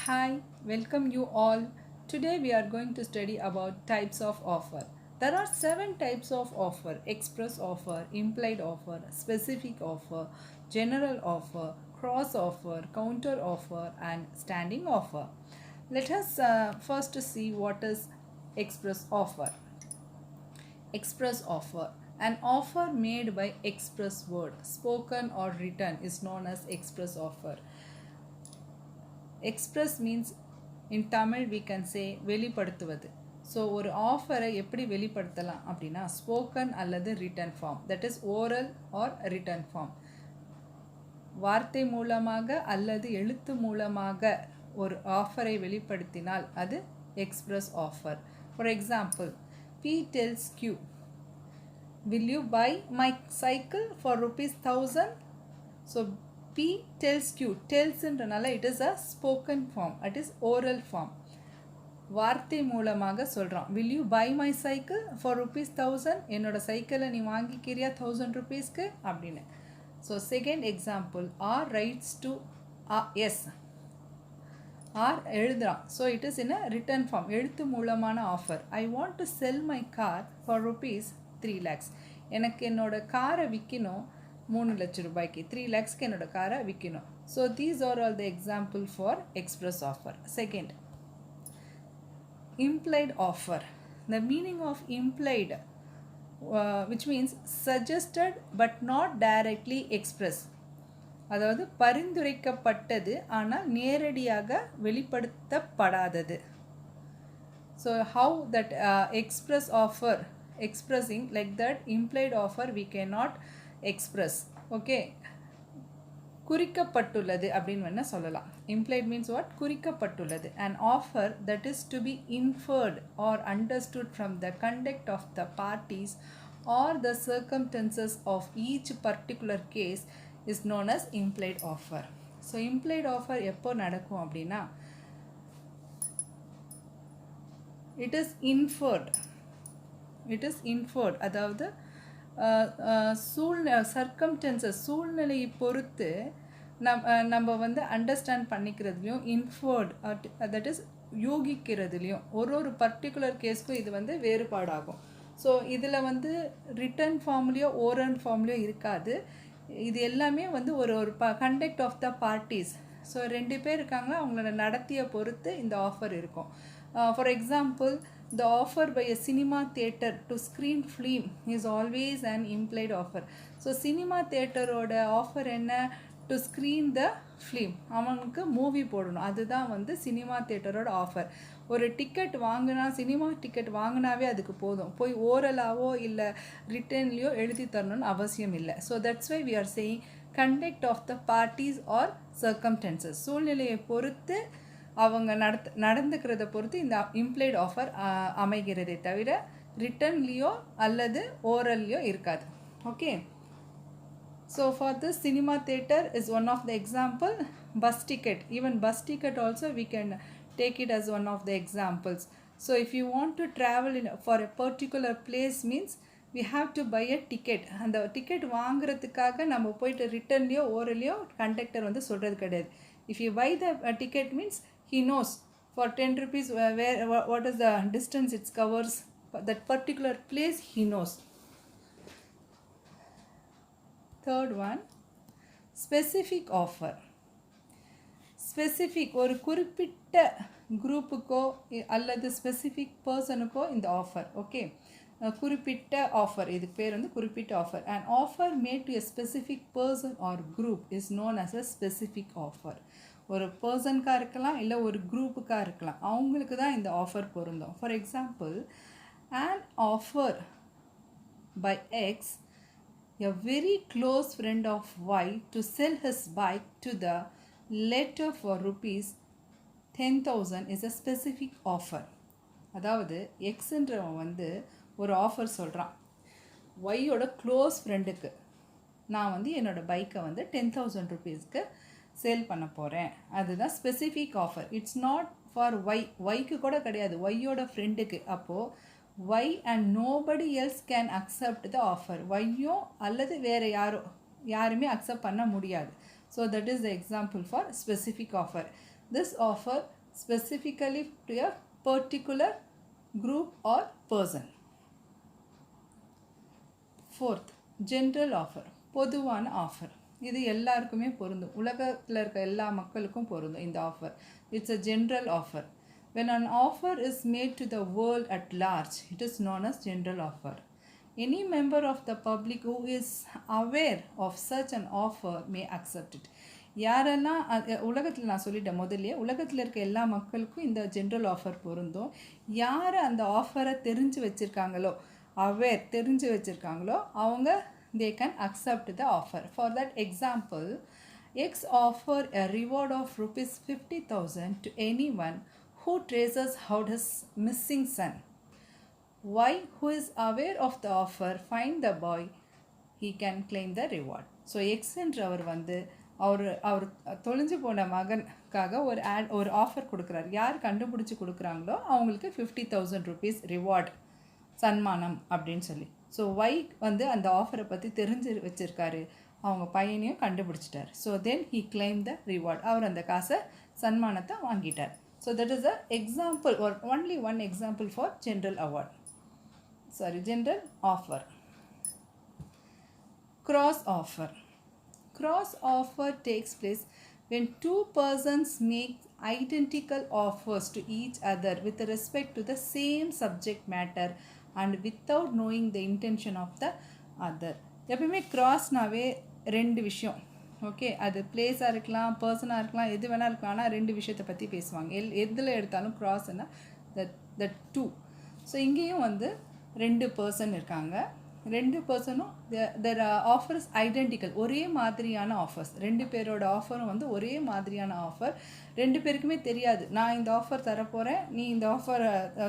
Hi, welcome you all. Today we are going to study about types of offer. There are 7 types of offer: express offer, implied offer, specific offer, general offer, cross offer, counter offer, and standing offer. Let us first see what is express offer. Express offer. An offer made by express word, spoken or written, is known as express offer. Express means in Tamil we can say வெளிப்படுத்துவது. So ஒரு ஆஃபரை எப்படி வெளிப்படுத்தலாம் அப்படின்னா spoken அல்லது written form, that is oral or written form. வார்த்தை மூலமாக அல்லது எழுத்து மூலமாக ஒரு ஆஃபரை வெளிப்படுத்தினால் அது express offer. For example, P tells Q, will you buy my cycle for ₹1000? So P tells Q, tells என்றனால it is a spoken form, it is oral form. வார்த்தை மூலமாக சொல்கிறான். will you buy my cycle for ₹1000? என்னோட சைக்கிளை நீ வாங்கிக்கிறியா ₹1000 அப்படின்னு. So second example, R writes to yes, R எழுதுறான். So it is in a written form, எழுத்து மூலமான offer. I want to sell my car for ₹3 lakhs. எனக்கு என்னோட காரை விற்கணும் 3 லட்சம் ரூபாய்க்கு, 3 lakhsக்கு என்னோட காரை விற்கணும். So these are all the example for express offer. Second, implied offer. The meaning of implied, which means suggested but not directly expressed. அதாவது பரிந்துரைக்கப்பட்டது ஆனால் நேரடியாக வெளிப்படுத்தப்படாதது. So how that express offer, expressing like that implied offer we cannot express. Okay, குறிக்கப்பட்டுள்ளது அப்படின்னு வேணா சொல்லலாம். implied means what? குறிக்கப்பட்டுள்ளது. An offer that is to be inferred or understood from the conduct of the parties or the circumstances of each particular case is known as implied offer. So implied offer எப்போ நடக்கும் அப்படின்னா it is inferred. It is inferred, அதாவது circumstances, சூழ்நிலையை பொறுத்து நம்ம வந்து understand பண்ணிக்கிறதுலையும், inferred that is யூகிக்கிறதுலையும் ஒரு particular கேஸ்க்கும் இது வந்து வேறுபாடாகும். ஸோ இதில் வந்து ரிட்டன் ஃபார்ம்லேயோ ஓரல் ஃபார்ம்லேயோ இருக்காது. இது எல்லாமே வந்து ஒரு conduct of the parties. So 2 பேர் இருக்காங்க, அவங்களோட நடத்திய பொறுத்து இந்த ஆஃபர் இருக்கும். For example, the offer by a cinema theater to screen film is always an implied offer. So cinema theater ஓட ஆஃபர் என்ன? டு ஸ்க்ரீன் த ஃபிலிம், அவனுக்கு மூவி போடணும், அதுதான் வந்து சினிமா தியேட்டரோட ஆஃபர். ஒரு டிக்கெட் வாங்கினா, சினிமா டிக்கெட் வாங்கினாவே அதுக்கு போதும், போய் ஓரலாவோ இல்லை ரிட்டன்லேயோ எழுதி தரணும்னு அவசியம் இல்லை. So that's why we are saying conduct of the parties or circumstances, சூழ்நிலையை பொறுத்து அவங்க நடந்துக்கிறத பொறுத்து இந்த இம்ப்ளைட் ஆஃபர் அமைகிறதே தவிர ரிட்டன்லேயோ அல்லது ஓரல்லையோ இருக்காது. Okay, so for this cinema theatre is one of the example. Bus ticket, even bus ticket also we can take it as one of the examples. So if you want to travel for a particular place means we have to buy a ticket. அந்த ticket வாங்குறதுக்காக நம்ம போயிட்டு ரிட்டன்லேயோ ஓரலையோ conductor வந்து சொல்கிறது கிடையாது. If you buy the ticket means he knows for 10 rupees what is the distance it covers, that particular place he knows. Third one, specific offer. Specific, ஒரு குறிப்பிட்ட குரூப்புக்கோ அல்லது ஸ்பெசிஃபிக் பர்சனுக்கோ இந்த ஆஃபர். ஓகே, குறிப்பிட்ட ஆஃபர், இதுக்கு பேர் வந்து குறிப்பிட்ட offer. And offer made to a specific person or group is known as a specific offer. ஒரு பர்சனுக்காக இருக்கலாம், இல்லை ஒரு குரூப்புக்காக இருக்கலாம், அவங்களுக்கு தான் இந்த ஆஃபர் பொருந்தும். For example, an offer by X, a very close friend of Y, to sell his bike to the letter for ₹10,000 is a specific offer. அதாவது எக்ஸ்ன்றவன் வந்து ஒரு ஆஃபர் சொல்கிறான், ஒய்யோட க்ளோஸ் ஃப்ரெண்டுக்கு நான் வந்து என்னோடய பைக்கை வந்து ₹10,000 சேல் பண்ண போகிறேன். அதுதான் specific offer. It's not for ஒய்க்கு கூட கிடையாது, ஒய்யோட ஃப்ரெண்டுக்கு. அப்போது Y and nobody else can accept the offer. ஒய்யோ அல்லது வேறு யாருமே அக்செப்ட் பண்ண முடியாது. So that is the example for specific offer. This offer specifically to a particular group or person. Fourth, general offer, பொதுவான ஆஃபர். இது எல்லாருக்குமே பொருந்தும், உலகத்தில் இருக்க எல்லா மக்களுக்கும் பொருந்தும் இந்த offer. It's a general offer. When an offer is made to the world at large, it is known as general offer. Any member of the public who is aware of such an offer may accept it. யாரெல்லாம் உலகத்தில், நான் சொல்லிட்டேன் முதல்ல, உலகத்தில் இருக்க எல்லா மக்களுக்கும் இந்த ஜென்ரல் ஆஃபர் பொருந்தும். யார் அந்த ஆஃபரை தெரிஞ்சு வச்சுருக்காங்களோ, அவேர் தெரிஞ்சு வச்சுருக்காங்களோ, அவங்க they can accept the offer. For that example, X offer a reward of rupees 50,000 to anyone who traces out his missing son. Y, who is aware of the offer, find the boy, he can claim the reward. So X என்றவர் வந்து அவர் தொலைஞ்சு போன மகனுக்காக ஒரு offer கொடுக்குறாரு. யார் கண்டுபிடிச்சி கொடுக்குறாங்களோ அவங்களுக்கு 50,000 rupees ரிவார்ட், சன்மானம் அப்படின்னு சொல்லி. ஸோ ஒய் வந்து அந்த ஆஃபரை பற்றி தெரிஞ்சு வச்சுருக்காரு, அவங்க பையனையும் கண்டுபிடிச்சிட்டார். So then he claim the reward, அவர் அந்த காசை சன்மானத்தை வாங்கிட்டார். So that is a example, or only one example for general award. General offer. Cross offer. Cross offer takes place when two persons make identical offers to each other with respect to the same subject matter and without knowing the intention of the other. எப்பவுமே கிராஸ்னாவே ரெண்டு விஷயம், okay, அது பிளேஸாக இருக்கலாம், பர்சனாக இருக்கலாம், எது வேணால் இருக்கலாம், ஆனால் ரெண்டு விஷயத்தை பற்றி பேசுவாங்க. எதில் எடுத்தாலும் கிராஸ்னா the two. ஸோ இங்கேயும் வந்து ரெண்டு பர்சன் இருக்காங்க, ரெண்டு பர்சனும் their offers identical, ஒரே மாதிரியான ஆஃபர்ஸ். ரெண்டு பேரோட ஆஃபரும் வந்து ஒரே மாதிரியான ஆஃபர். ரெண்டு பேருக்குமே தெரியாது நான் இந்த ஆஃபர் தரப்போகிறேன், நீ இந்த ஆஃபர்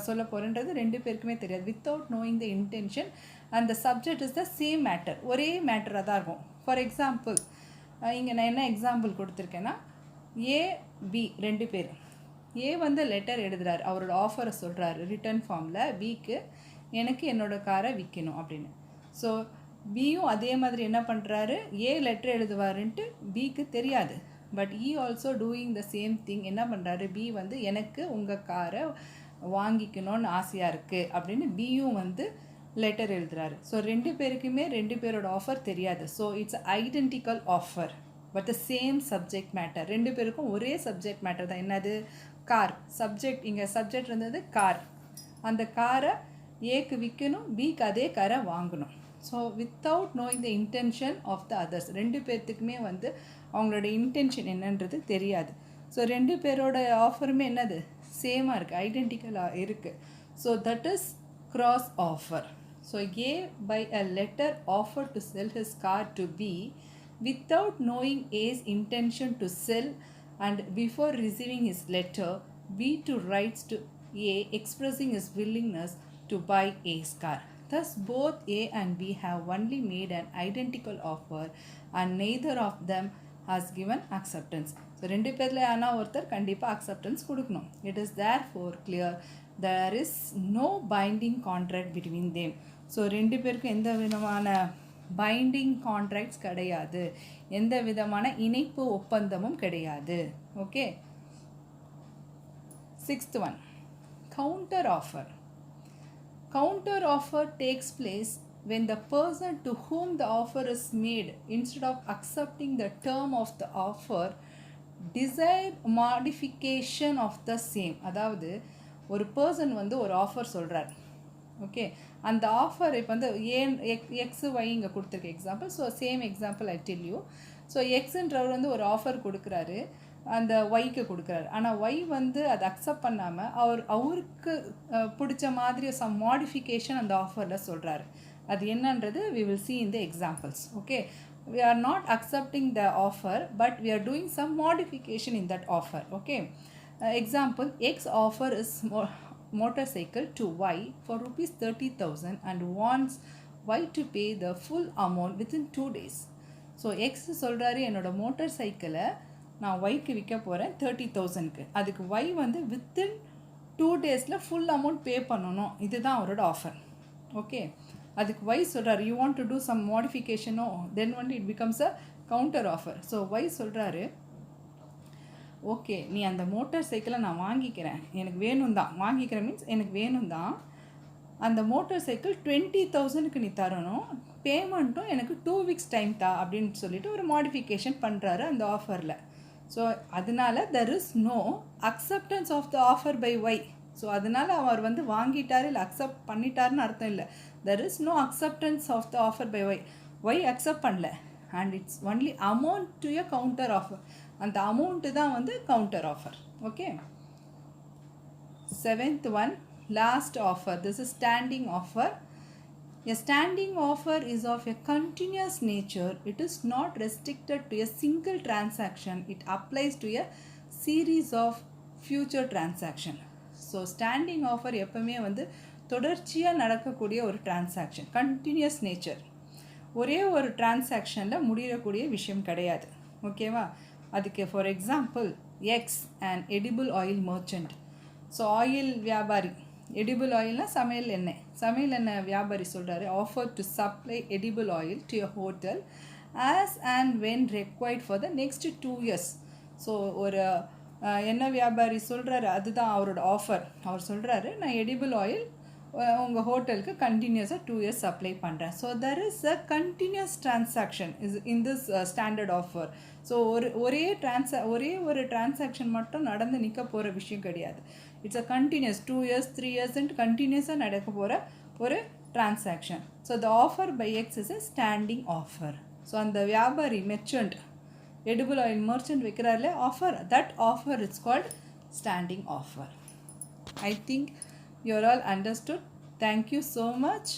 சொல்ல போகிறேன்றது ரெண்டு பேருக்குமே தெரியாது. Without knowing the intention and the subject is the same matter, ஒரே மேட்டராக தான் இருக்கும். ஃபார் எக்ஸாம்பிள், இங்கே நான் என்ன எக்ஸாம்பிள் கொடுத்துருக்கேன்னா, ஏ பி ரெண்டு பேர். ஏ வந்து லெட்டர் எழுதுறாரு, அவரோட ஆஃபரை சொல்கிறாரு ரிட்டன் ஃபார்மில், பிக்கு எனக்கு என்னோடய காரை விற்கணும் அப்படின்னு. ஸோ பியும் அதே மாதிரி என்ன பண்ணுறாரு, ஏ லெட்டர் எழுதுவாருன்ட்டு பிக்கு தெரியாது. But E also doing the same thing. என்ன பண்ணுறாரு, பி வந்து எனக்கு உங்கள் காரை வாங்கிக்கணும்னு ஆசையாக இருக்குது அப்படின்னு பியும் வந்து லெட்டர் எழுதுறாரு. ஸோ ரெண்டு பேருக்குமே ரெண்டு பேரோட ஆஃபர் தெரியாது. So it's identical offer but the same subject matter. ரெண்டு பேருக்கும் ஒரே சப்ஜெக்ட் மேட்டர் தான். என்னது, கார். சப்ஜெக்ட், இங்கே சப்ஜெக்ட் இருந்தது கார். அந்த காரை ஏக்கு விற்கணும், பிக்கு அதே காரை வாங்கணும். So without knowing the intention of the others, ரெண்டு பேர்த்துக்குமே வந்து அவங்களோட இன்டென்ஷன் என்னன்றது தெரியாது. ஸோ ரெண்டு பேரோட ஆஃபருமே என்னது, சேமாக இருக்குது, ஐடென்டிக்கலாக இருக்குது. So that is cross offer. So A by a letter offer to sell his car to B without knowing A's intention to sell, and before receiving his letter, B to writes to A expressing his willingness to buy A's car. Thus both A and B have only made an identical offer and neither of them has given acceptance. So ரெண்டு பேர்ல ஆனா ஒருத்தர் கண்டிப்பாக acceptance கொடுக்கணும். It is therefore clear there is no binding contract between them. So ரெண்டு பேருக்கும் எந்த விதமான பைண்டிங் கான்ட்ராக்ட்ஸ் கிடையாது, எந்த விதமான இணைப்பு ஒப்பந்தமும் கிடையாது. Okay. Sixth one, counter offer. Counter offer takes place when the person to whom the offer is made, instead of accepting the term of the offer, desire modification of the same. அதாவது ஒரு person வந்து ஒரு offer சொல்கிறார், okay, அந்த offer இப்போ வந்து X Y இங்கே கொடுத்துருக்க example. So same example I tell you. So எக்ஸுன்றவர் வந்து ஒரு ஆஃபர் கொடுக்குறாரு, அந்த ஒய்க்கு கொடுக்குறாரு. ஆனால் ஒய் வந்து அதை அக்செப்ட் பண்ணாமல் அவருக்கு பிடிச்ச மாதிரி சம் மாடிஃபிகேஷன் அந்த ஆஃபரில் சொல்கிறாரு. அது என்னன்றது we will see in the examples. Okay, we are not accepting the offer but we are doing some modification in that offer. Okay, example, X offer is motorcycle to Y for rupees 30,000 and wants Y to pay the full amount within 2 days. So X சொல்கிறாரு, என்னோட motor சைக்கிளை நான் ஒய்க்கு விற்க போகிறேன் 30,000க்கு. அதுக்கு Y வந்து within 2 days full amount pay பண்ணணும். இதுதான் அவரோட ஆஃபர். ஓகே, அதுக்கு ஒய் சொல்கிறாரு, you want to do some மாடிஃபிகேஷனோ, தென் வந்து it becomes a counter offer. So Y சொல்கிறாரு, ஓகே நீ அந்த மோட்டார் சைக்கிளை நான் வாங்கிக்கிறேன், எனக்கு வேணும் தான், வாங்கிக்கிறேன் மீன்ஸ் எனக்கு வேணும் தான், அந்த மோட்டார் சைக்கிள் 20,000க்கு நீ தரணும், பேமெண்ட்டும் எனக்கு 2 வீக்ஸ் டைம் தா அப்படின்னு சொல்லிட்டு ஒரு மாடிஃபிகேஷன் பண்ணுறாரு அந்த ஆஃபரில். ஸோ அதனால there is no acceptance of the offer by Y. So அதனால் அவர் வந்து வாங்கிட்டார் இல்லை அக்செப்ட் பண்ணிட்டாருன்னு அர்த்தம் இல்லை. There is no acceptance of the offer by Y. Y accept பண்ணல and it's only amount to a counter offer. அந்த அமௌண்ட்டு தான் வந்து counter offer. Okay, 7th one, last offer. This is standing offer. A standing offer is of a continuous nature. It is not restricted to a single transaction. It applies to a series of future transaction. So standing offer எப்பவுமே வந்து தொடர்ச்சியாக நடக்கக்கூடிய ஒரு transaction, continuous nature. ஒரே ஒரு டிரான்சாக்ஷனில் முடியக்கூடிய விஷயம் கிடையாது. ஓகேவா? அதுக்கு for example X and edible oil merchant. So oil வியாபாரி, எடிபிள் ஆயில்னால் சமையல் எண்ணெய் வியாபாரி சொல்கிறாரு, offer to supply edible oil to a hotel as and when required for the next 2 years. So ஒரு எண்ணெய் வியாபாரி சொல்கிறாரு, அதுதான் அவரோட ஆஃபர். அவர் சொல்கிறாரு, நான் எடிபிள் ஆயில் உங்கள் ஹோட்டலுக்கு கண்டினியூஸாக 2 years சப்ளை பண்ணுறேன். So there is a continuous transaction is in this standard offer. So ஒரே ஒரு டிரான்சாக்ஷன் மட்டும் நடந்து நிற்க போகிற விஷயம் கிடையாது. It's a continuous 2 years 3 years கண்டினியூஸாக நடக்க போகிற ஒரு transaction. So the offer by X is a standing offer. So அந்த வியாபாரி மெர்ச்சன்ட், எடிபிள் ஆயில் மர்ச்சன்ட் வைக்கிறார்ல offer, that offer it's called standing offer. I think you are all understood. Thank you so much.